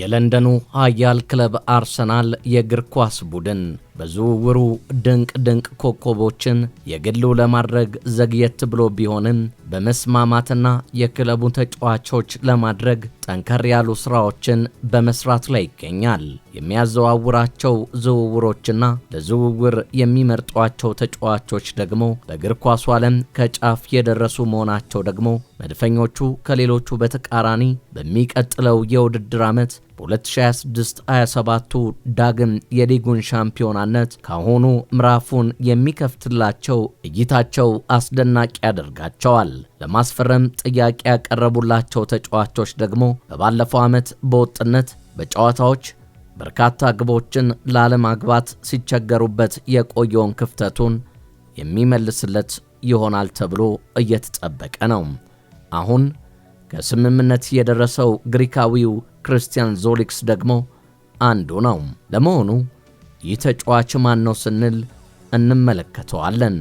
የለንደኑ ኃያል ክለብ አርሰናል የእግር ኳስ ቡድን በዝውውሩ ድንቅ ኮከቦችን የግሉ ለማድረግ ዘግየት ብሎ ቢሆንም በመስማማትና የክለቡን ተጫዋቾች ለማድረግ ጠንከር ያሉ ስራዎችን በመስራት ላይ ይገኛል። የሚያዘዋውራቸው ዝውውሮችና ለዝውውር የሚመርጧቸው ተጫዋቾች ደግሞ በእግር ኳሱ ዓለም ከጫፍ የደረሱ መሆናቸው ደግሞ መድፈኞቹ ከሌሎቹ በተቃራኒ በሚቀጥለው የውድድር ዓመት በ2026-27 ዳግም የሊጉን ሻምፒዮናነት ካሁኑ ምዕራፉን የሚከፍትላቸው እይታቸው አስደናቂ ያደርጋቸዋል። ለማስፈረም ጥያቄ ያቀረቡላቸው ተጫዋቾች ደግሞ በባለፈው ዓመት በወጥነት በጨዋታዎች በርካታ ግቦችን ላለማግባት ሲቸገሩበት የቆየውን ክፍተቱን የሚመልስለት ይሆናል ተብሎ እየተጠበቀ ነው። አሁን ከስምምነት የደረሰው ግሪካዊው ክርስቲያን ዞሊክስ ደግሞ አንዱ ነው። ለመሆኑ ይህ ተጫዋች ማን ነው ስንል እንመለከተዋለን።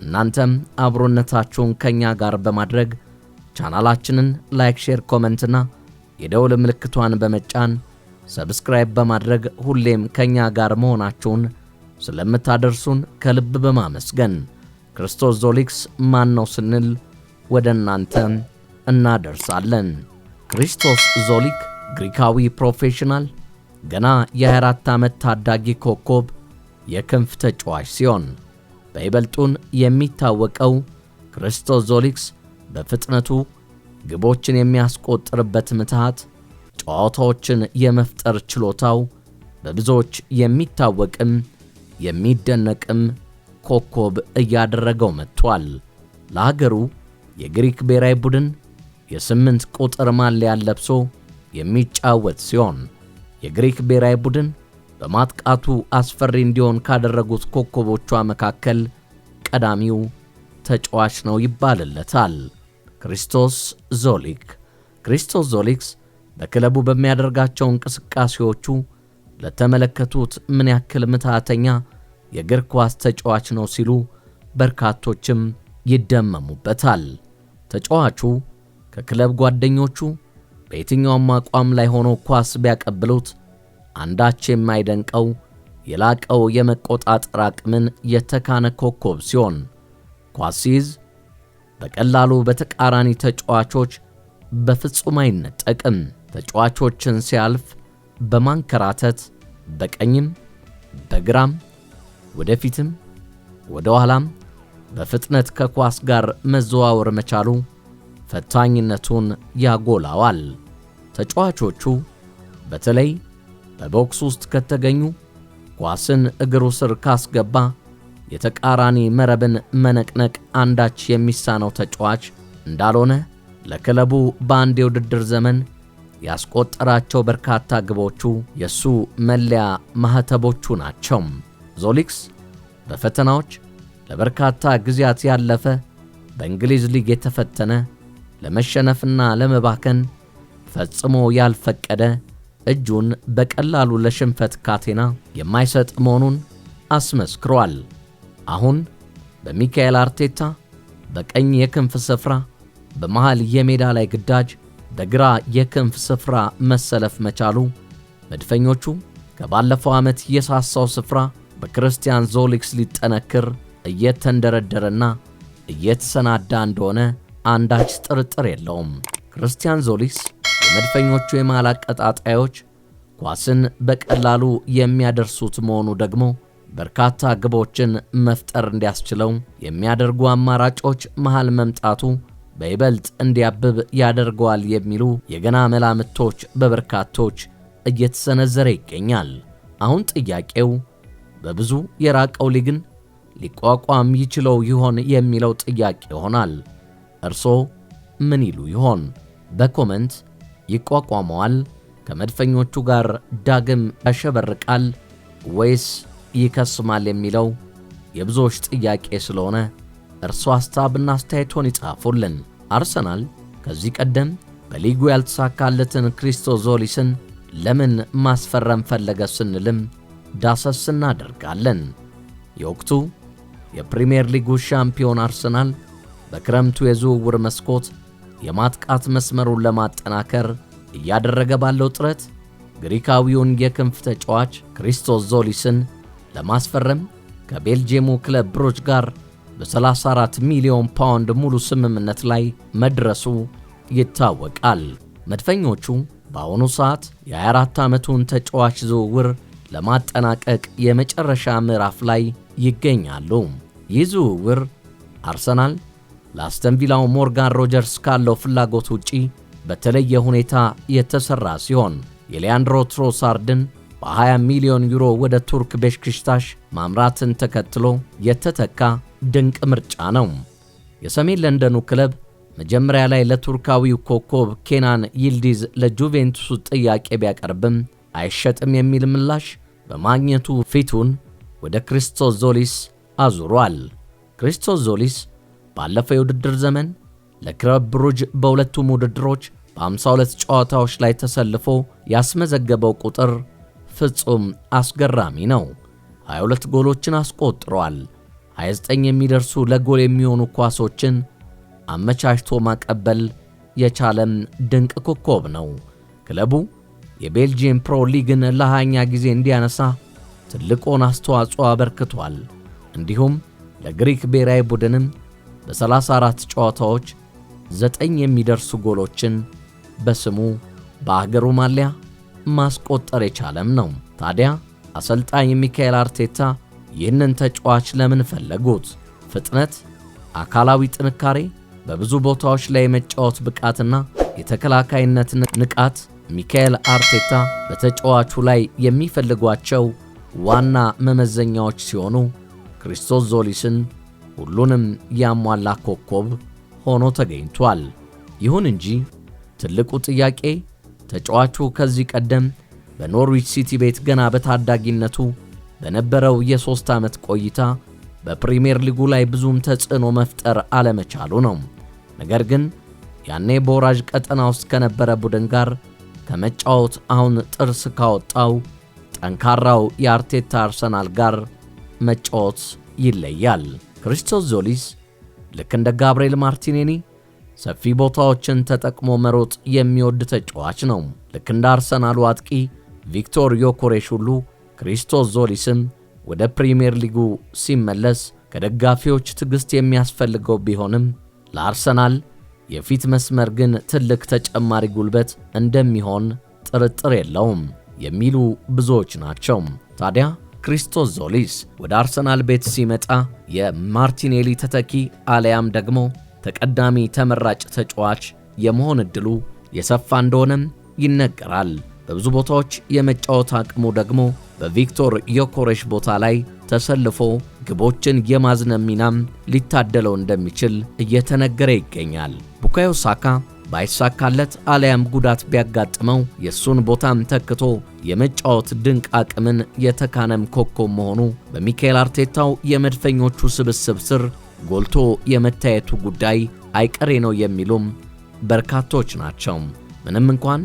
እናንተም አብሮነታችሁን ከኛ ጋር በማድረግ ቻናላችንን ላይክ፣ ሼር፣ ኮሜንትና የደውል ምልክቷን በመጫን ሰብስክራይብ በማድረግ ሁሌም ከኛ ጋር መሆናችሁን ስለምታደርሱን ከልብ በማመስገን ክርስቶስ ዞሊክስ ማን ነው ስንል ወደ እናንተ እናደርሳለን። ክርስቶስ ዞሊክ ግሪካዊ ፕሮፌሽናል ገና የ24 ዓመት ታዳጊ ኮከብ የክንፍ ተጫዋች ሲሆን በይበልጡን የሚታወቀው ክርስቶስ ዞሊክስ በፍጥነቱ ግቦችን የሚያስቆጥርበት ምትሃት፣ ጨዋታዎችን የመፍጠር ችሎታው በብዙዎች የሚታወቅም የሚደነቅም ኮከብ እያደረገው መጥቷል። ለሀገሩ የግሪክ ብሔራዊ ቡድን የ8 ቁጥር ማሊያ ለብሶ የሚጫወት ሲሆን የግሪክ ብሔራዊ ቡድን በማጥቃቱ አስፈሪ እንዲሆን ካደረጉት ኮከቦቿ መካከል ቀዳሚው ተጫዋች ነው ይባልለታል። ክርስቶስ ዞሊክስ በክለቡ በሚያደርጋቸው እንቅስቃሴዎቹ ለተመለከቱት ምን ያክል ምትሃተኛ የእግር ኳስ ተጫዋች ነው ሲሉ በርካቶችም ይደመሙበታል። ተጫዋቹ ከክለብ ጓደኞቹ በየትኛውም አቋም ላይ ሆኖ ኳስ ቢያቀብሉት አንዳች የማይደንቀው የላቀው የመቆጣጠር አቅምን የተካነ ኮከብ ሲሆን ኳስ ሲይዝ በቀላሉ በተቃራኒ ተጫዋቾች በፍጹም አይነጠቅም። ተጫዋቾችን ሲያልፍ በማንከራተት በቀኝም በግራም ወደፊትም ወደ ኋላም በፍጥነት ከኳስ ጋር መዘዋወር መቻሉ ፈታኝነቱን ያጎላዋል። ተጫዋቾቹ በተለይ በቦክስ ውስጥ ከተገኙ ኳስን እግሩ ስር ካስገባ የተቃራኒ መረብን መነቅነቅ አንዳች የሚሳነው ተጫዋች እንዳልሆነ ለክለቡ በአንድ የውድድር ዘመን ያስቆጠራቸው በርካታ ግቦቹ የሱ መለያ ማህተቦቹ ናቸው። ዞሊክስ በፈተናዎች ለበርካታ ጊዜያት ያለፈ በእንግሊዝ ሊግ የተፈተነ ለመሸነፍና ለመባከን ፈጽሞ ያልፈቀደ እጁን በቀላሉ ለሽንፈት ካቴና የማይሰጥ መሆኑን አስመስክሯል። አሁን በሚካኤል አርቴታ በቀኝ የክንፍ ስፍራ በመሃል የሜዳ ላይ ግዳጅ በግራ የክንፍ ስፍራ መሰለፍ መቻሉ መድፈኞቹ ከባለፈው ዓመት የሳሳው ስፍራ በክርስቲያን ዞሊክስ ሊጠነክር እየተንደረደረና እየተሰናዳ እንደሆነ አንዳች ጥርጥር የለውም። ክርስቲያን ዞሊክስ የመድፈኞቹ የመሃል አቀጣጣዮች ኳስን በቀላሉ የሚያደርሱት መሆኑ ደግሞ በርካታ ግቦችን መፍጠር እንዲያስችለው የሚያደርጉ አማራጮች መሃል መምጣቱ በይበልጥ እንዲያብብ ያደርገዋል የሚሉ የገና መላምቶች በበርካቶች እየተሰነዘረ ይገኛል። አሁን ጥያቄው በብዙ የራቀው ሊግን ሊቋቋም ይችለው ይሆን የሚለው ጥያቄ ይሆናል። እርሶ ምን ይሉ ይሆን? በኮመንት ይቋቋመዋል? ከመድፈኞቹ ጋር ዳግም ያሸበርቃል ወይስ ይከስማል የሚለው የብዙዎች ጥያቄ ስለሆነ እርሶ ሐሳብና አስተያየቶን ይጻፉልን። አርሰናል ከዚህ ቀደም በሊጉ ያልተሳካለትን ክርስቶስ ዞሊክስን ለምን ማስፈረም ፈለገ ስንልም ዳሰስ እናደርጋለን። የወቅቱ የፕሪሚየር ሊጉ ሻምፒዮን አርሰናል በክረምቱ የዝውውር መስኮት የማጥቃት መስመሩን ለማጠናከር እያደረገ ባለው ጥረት ግሪካዊውን የክንፍ ተጫዋች ክሪስቶስ ዞሊስን ለማስፈረም ከቤልጂየሙ ክለብ ብሩጅ ጋር በ34 ሚሊዮን ፓውንድ ሙሉ ስምምነት ላይ መድረሱ ይታወቃል። መድፈኞቹ በአሁኑ ሰዓት የ24 ዓመቱን ተጫዋች ዝውውር ለማጠናቀቅ የመጨረሻ ምዕራፍ ላይ ይገኛሉ። ይህ ዝውውር አርሰናል ለአስተን ቪላው ሞርጋን ሮጀርስ ካለው ፍላጎት ውጪ በተለየ ሁኔታ የተሰራ ሲሆን የሊያንድሮ ትሮሳርድን በ20 ሚሊዮን ዩሮ ወደ ቱርክ ቤሽክታሽ ማምራትን ተከትሎ የተተካ ድንቅ ምርጫ ነው። የሰሜን ለንደኑ ክለብ መጀመሪያ ላይ ለቱርካዊው ኮከብ ኬናን ይልዲዝ ለጁቬንቱስ ጥያቄ ቢያቀርብም አይሸጥም የሚል ምላሽ በማግኘቱ ፊቱን ወደ ክሪስቶስ ዞሊስ አዙሯል። ክሪስቶስ ዞሊስ ባለፈው የውድድር ዘመን ለክለብ ብሩጅ በሁለቱም ውድድሮች በ52 ጨዋታዎች ላይ ተሰልፎ ያስመዘገበው ቁጥር ፍጹም አስገራሚ ነው። 22 ጎሎችን አስቆጥሯል። 29 የሚደርሱ ለጎል የሚሆኑ ኳሶችን አመቻችቶ ማቀበል የቻለም ድንቅ ኮከብ ነው። ክለቡ የቤልጂየም ፕሮ ሊግን ለ20ኛ ጊዜ እንዲያነሳ ትልቁን አስተዋጽኦ አበርክቷል። እንዲሁም ለግሪክ ብሔራዊ ቡድንም በ34 ጨዋታዎች 9 የሚደርሱ ጎሎችን በስሙ በአገሩ ማሊያ ማስቆጠር የቻለም ነው። ታዲያ አሰልጣኝ ሚካኤል አርቴታ ይህንን ተጫዋች ለምን ፈለጉት? ፍጥነት፣ አካላዊ ጥንካሬ፣ በብዙ ቦታዎች ላይ የመጫወት ብቃትና የተከላካይነት ንቃት ሚካኤል አርቴታ በተጫዋቹ ላይ የሚፈልጓቸው ዋና መመዘኛዎች ሲሆኑ ክሪስቶስ ዞሊስን ሁሉንም ያሟላ ኮከብ ሆኖ ተገኝቷል። ይሁን እንጂ ትልቁ ጥያቄ ተጫዋቹ ከዚህ ቀደም በኖርዊች ሲቲ ቤት ገና በታዳጊነቱ በነበረው የ3 ዓመት ቆይታ በፕሪሚየር ሊጉ ላይ ብዙም ተጽዕኖ መፍጠር አለመቻሉ ነው። ነገር ግን ያኔ በወራጅ ቀጠና ውስጥ ከነበረ ቡድን ጋር ከመጫወት አሁን ጥርስ ካወጣው ጠንካራው የአርቴታ አርሰናል ጋር መጫወት ይለያል። ክሪስቶስ ዞሊስ ልክ እንደ ጋብርኤል ማርቲኔሊ ሰፊ ቦታዎችን ተጠቅሞ መሮጥ የሚወድ ተጫዋች ነው። ልክ እንደ አርሰናሉ አጥቂ ቪክቶር ዮኮሬሽ ሁሉ ክሪስቶስ ዞሊስም ወደ ፕሪሚየር ሊጉ ሲመለስ ከደጋፊዎች ትዕግስት የሚያስፈልገው ቢሆንም ለአርሰናል የፊት መስመር ግን ትልቅ ተጨማሪ ጉልበት እንደሚሆን ጥርጥር የለውም የሚሉ ብዙዎች ናቸው። ታዲያ ክሪስቶስ ዞሊስ ወደ አርሰናል ቤት ሲመጣ የማርቲኔሊ ተተኪ አለያም ደግሞ ተቀዳሚ ተመራጭ ተጫዋች የመሆን ዕድሉ የሰፋ እንደሆነም ይነገራል። በብዙ ቦታዎች የመጫወት አቅሙ ደግሞ በቪክቶር ዮኮሬሽ ቦታ ላይ ተሰልፎ ግቦችን የማዝነብ ሚናም ሊታደለው እንደሚችል እየተነገረ ይገኛል። ቡካዮ ሳካ ባይሳካለት አለያም ጉዳት ቢያጋጥመው የሱን ቦታም ተክቶ የመጫወት ድንቅ አቅምን የተካነም ኮከብ መሆኑ በሚካኤል አርቴታው የመድፈኞቹ ስብስብ ስር ጎልቶ የመታየቱ ጉዳይ አይቀሬ ነው የሚሉም በርካቶች ናቸው። ምንም እንኳን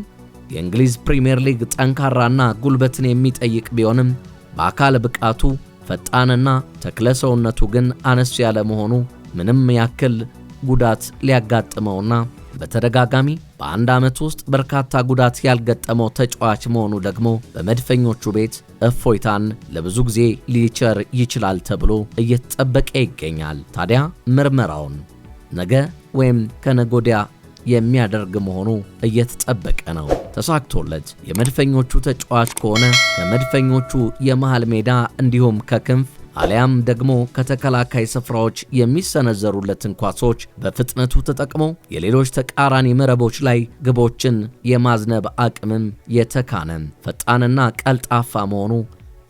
የእንግሊዝ ፕሪሚየር ሊግ ጠንካራና ጉልበትን የሚጠይቅ ቢሆንም በአካል ብቃቱ ፈጣንና ተክለሰውነቱ ግን አነስ ያለ መሆኑ ምንም ያክል ጉዳት ሊያጋጥመውና በተደጋጋሚ በአንድ ዓመት ውስጥ በርካታ ጉዳት ያልገጠመው ተጫዋች መሆኑ ደግሞ በመድፈኞቹ ቤት እፎይታን ለብዙ ጊዜ ሊቸር ይችላል ተብሎ እየተጠበቀ ይገኛል። ታዲያ ምርመራውን ነገ ወይም ከነጎዲያ የሚያደርግ መሆኑ እየተጠበቀ ነው። ተሳክቶለት የመድፈኞቹ ተጫዋች ከሆነ ከመድፈኞቹ የመሃል ሜዳ እንዲሁም ከክንፍ አሊያም ደግሞ ከተከላካይ ስፍራዎች የሚሰነዘሩለትን ኳሶች በፍጥነቱ ተጠቅሞ የሌሎች ተቃራኒ መረቦች ላይ ግቦችን የማዝነብ አቅምም የተካነ ፈጣንና ቀልጣፋ መሆኑ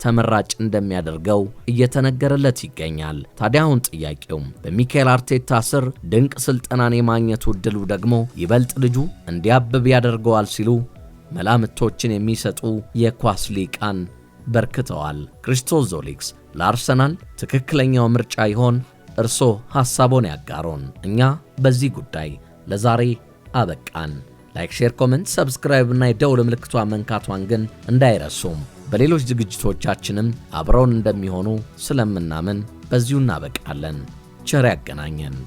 ተመራጭ እንደሚያደርገው እየተነገረለት ይገኛል። ታዲያ አሁን ጥያቄው በሚካኤል አርቴታ ስር ድንቅ ስልጠናን የማግኘቱ ዕድሉ ደግሞ ይበልጥ ልጁ እንዲያብብ ያደርገዋል ሲሉ መላምቶችን የሚሰጡ የኳስ ሊቃን በርክተዋል። ክሪስቶስ ዞሊስ ለአርሰናል ትክክለኛው ምርጫ ይሆን? እርሶ ሐሳቦን ያጋሩን። እኛ በዚህ ጉዳይ ለዛሬ አበቃን። ላይክ፣ ሼር፣ ኮሜንት፣ ሰብስክራይብ እና የደውል ምልክቷን መንካቷን ግን እንዳይረሱም። በሌሎች ዝግጅቶቻችንም አብረውን እንደሚሆኑ ስለምናምን በዚሁ እናበቃለን። ቸር ያገናኘን።